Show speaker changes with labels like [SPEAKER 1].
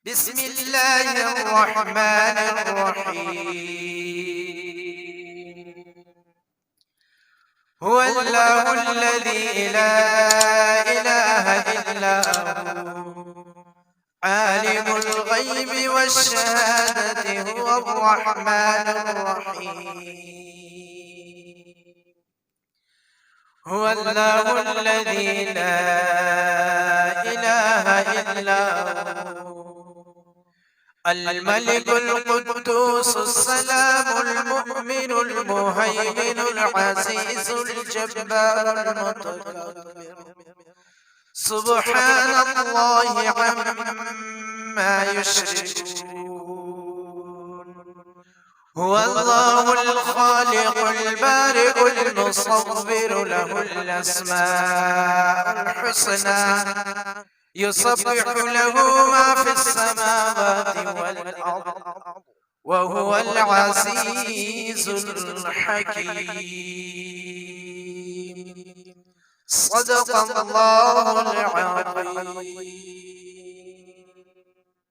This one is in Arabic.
[SPEAKER 1] بسم الله الرحمن الرحيم. هو الله الذي لا إله إلا هو عالم الغيب والشهادة هو الرحمن الرحيم. هو الله الذي لا إله إلا هو الملك القدوس السلام المؤمن المهيمن العزيز الجبار المتكبر سبحان الله عما يشركون. هو الله الخالق البارئ المصور له الأسماء الحسنى يسبح له ما في السماوات والأرض وهو العزيز الحكيم. صدق الله العظيم.